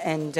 and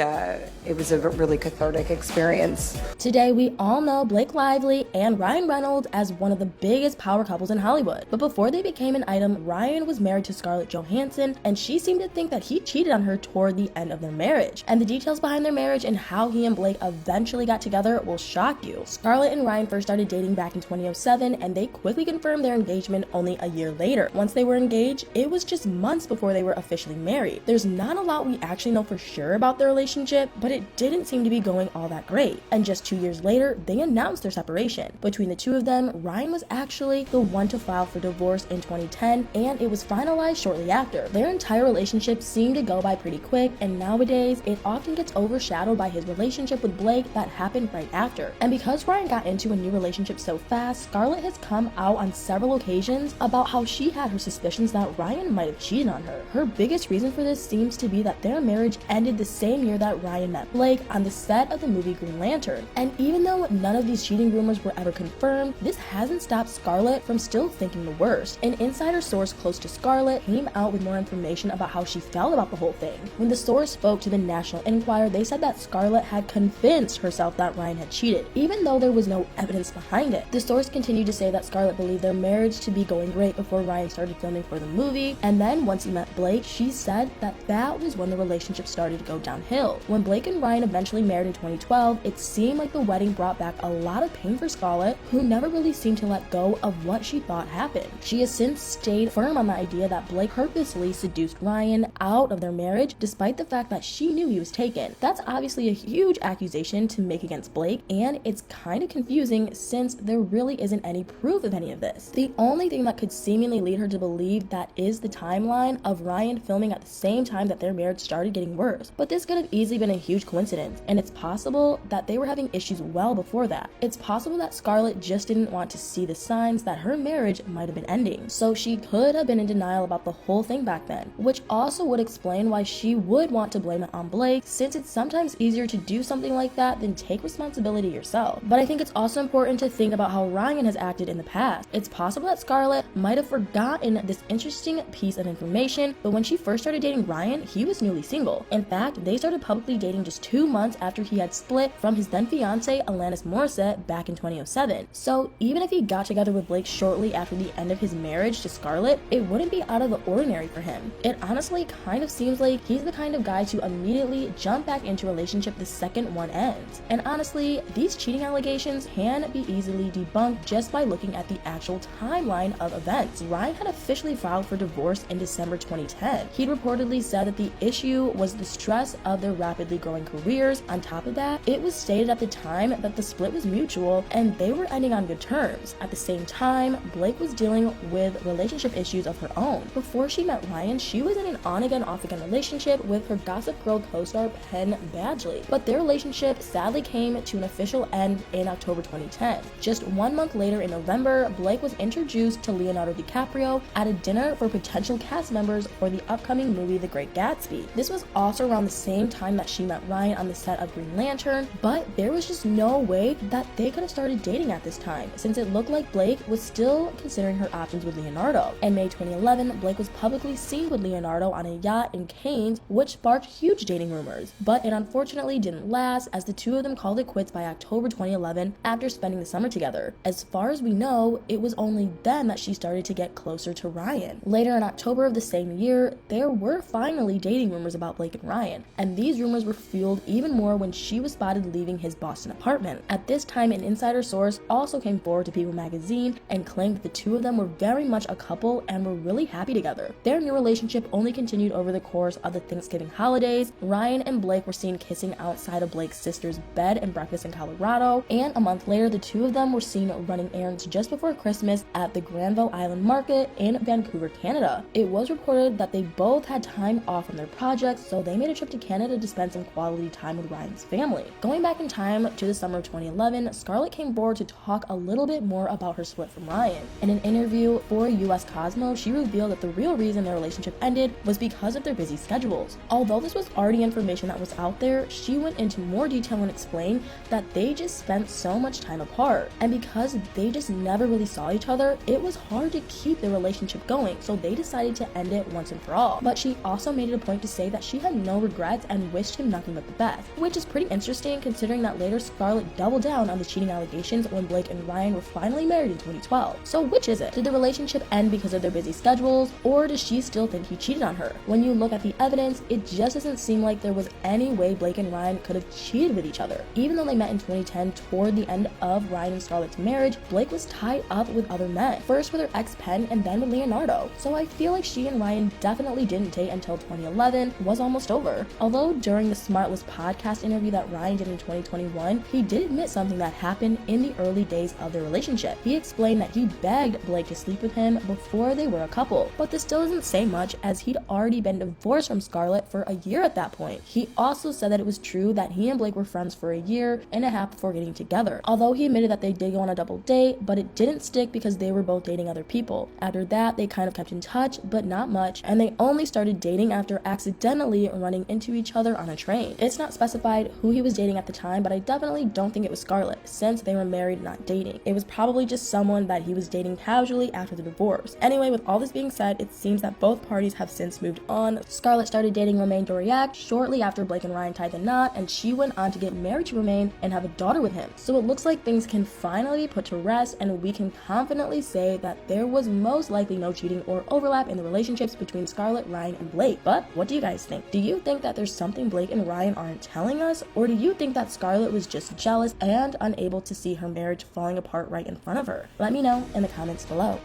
it was a really cathartic experience. Today, we all know Blake Lively and Ryan Reynolds as one of the biggest power couples in Hollywood. But before they became an item, Ryan was married to Scarlett Johansson, and she seemed to think that he cheated on her toward the end of their marriage. And the details behind their marriage and how he and Blake eventually got together will shock you. Scarlett and Ryan first started dating back in 2007, and they quickly confirmed their engagement only a year later. Once they were engaged, it was just months before they were officially married. There's not a lot we actually know for sure about their relationship, but it didn't seem to be going all that great. And just 2 years later, they announced their separation. Between the two of them, Ryan was actually the one to file for divorce in 2010, and it was finalized shortly after. Their entire relationship seemed to go by pretty quick, and nowadays, it often gets overshadowed by his relationship with Blake that happened right after. And because Ryan got into a new relationship so fast, Scarlett has come out on several occasions about how she had her suspicions that Ryan might have cheated on her. Her biggest reason for this seems to be that their marriage ended the same year that Ryan met Blake on the set of the movie Green Lantern. And even though none of these cheating rumors were ever confirmed, this hasn't stopped Scarlett from still thinking the worst. An insider source close to Scarlett came out with more information about how she felt about the whole thing. When the source spoke to the National Enquirer, they said that Scarlett had convinced herself that Ryan had cheated, even though there was no evidence behind it. The source continued to say that Scarlett believed their marriage to be going great before Ryan started filming for the movie, and then once he met Blake, she said that that was when the relationship started to go downhill. When Blake and Ryan eventually married in 2012, it seemed like the wedding brought back a lot of pain for Scarlett, who never really seemed to let go of what she thought happened. She has since stayed firm on the idea that Blake purposely seduced Ryan out of their marriage, despite the fact that she knew he was taken. That's obviously a huge accusation to make against Blake, and it's kind of confusing since there really isn't any proof of any of this. The only thing that could seemingly lead her to believe that is the timeline of Ryan filming at the same time that their marriage started getting worse. But this could have easily been a huge coincidence, and it's possible that they were having issues well before that. It's possible that Scarlett just didn't want to see the signs that her marriage might have been ending, so she could have been in denial about the whole thing back then, which also would explain why she would want to blame it on Blake, since it's sometimes easier to do something like that than take responsibility yourself. But I think it's also important to think about how Ryan has acted in the past. It's possible that Scarlett might have forgotten this interesting piece of information, but when she first started dating Ryan, he was newly single. In fact, they started publicly dating just 2 months after he had split from his then fiancée Alanis Morissette back in 2007. So even if he got together with Blake shortly after the end of his marriage to Scarlett, it wouldn't be out of the ordinary for him. It honestly kind of seems like he's the kind of guy to immediately jump back into a relationship the second one ends. And honestly, these cheating allegations can be easily debunked just by looking at the actual timeline of events. Ryan had officially filed for divorce in December 2010. He'd reportedly said that the issue was the stress of their rapidly growing careers. On top of that, it was stated at the time that the split was mutual and they were ending on good terms. At the same time, Blake was dealing with relationship issues of her own. Before she met Ryan, she was in an on-again, off-again relationship with her Gossip Girl co-star Penn Badgley, but their relationship sadly came to an official end in October 2010. Just 1 month later in November, Blake was introduced to Leonardo DiCaprio at a dinner for potential cast members for the upcoming movie The Great Gatsby. This was also around the same time that she met Ryan on the set of Green Lantern, but there was just no way that they could have started dating at this time, since it looked like Blake was still considering her options with Leonardo. In May 2011, Blake was publicly seen with Leonardo on a yacht in Cannes, which sparked huge dating rumors, but it unfortunately didn't last, as the two of them called it quits by October 2011 after spending the summer together. As far as we know, it was only then that she started to get closer to Ryan. Later in October of the same year, there were finally dating rumors about Blake and Ryan, and these rumors were fueled even more when she was spotted leaving his Boston apartment. At this time, an insider source also came forward to People magazine and claimed that the two of them were very much a couple and were really happy together. Their new relationship only continued over the course of the Thanksgiving holidays. Ryan and Blake were seen kissing outside of Blake's sister's bed and breakfast in Colorado, and a month later, the two of them were seen running errands just before Christmas at the Granville Island Market in Vancouver, Canada. It was reported that they both had time off from their projects, so they made a trip to Canada to spend some quality time with Ryan's family. Going back in time to the summer of 2011, Scarlett came forward to talk a little bit more about her split from Ryan. In an interview for US Cosmo, she revealed that the real reason their relationship ended was because of their busy schedules. Although this was already information that was out there, she went into more detail and explained that they just spent so much time apart, and because they just never really saw each other, it was hard to keep their relationship going, so they decided to end it once and for all. But she also made it a point to say that she had no regrets regrets and wished him nothing but the best, which is pretty interesting considering that later Scarlett doubled down on the cheating allegations when Blake and Ryan were finally married in 2012. So which is it? Did the relationship end because of their busy schedules, or does she still think he cheated on her? When you look at the evidence, it just doesn't seem like there was any way Blake and Ryan could have cheated with each other. Even though they met in 2010 toward the end of Ryan and Scarlett's marriage, Blake was tied up with other men, first with her ex Penn and then with Leonardo. So I feel like she and Ryan definitely didn't date until 2011 was almost over. Although during the Smartless podcast interview that Ryan did in 2021, he did admit something that happened in the early days of their relationship. He explained that he begged Blake to sleep with him before they were a couple, but this still doesn't say much as he'd already been divorced from Scarlett for a year at that point. He also said that it was true that he and Blake were friends for a year and a half before getting together, although he admitted that they did go on a double date, but it didn't stick because they were both dating other people. After that, they kind of kept in touch, but not much, and they only started dating after accidentally running into each other on a train. It's not specified who he was dating at the time, but I definitely don't think it was Scarlett, since they were married, not dating. It was probably just someone that he was dating casually after the divorce. Anyway, with all this being said, it seems that both parties have since moved on. Scarlett started dating Romain Doriac shortly after Blake and Ryan tied the knot, and she went on to get married to Romain and have a daughter with him. So it looks like things can finally be put to rest, and we can confidently say that there was most likely no cheating or overlap in the relationships between Scarlett, Ryan, and Blake. But what do you guys think? Do you think that there's something Blake and Ryan aren't telling us, or do you think that Scarlett was just jealous and unable to see her marriage falling apart right in front of her? Let me know in the comments below.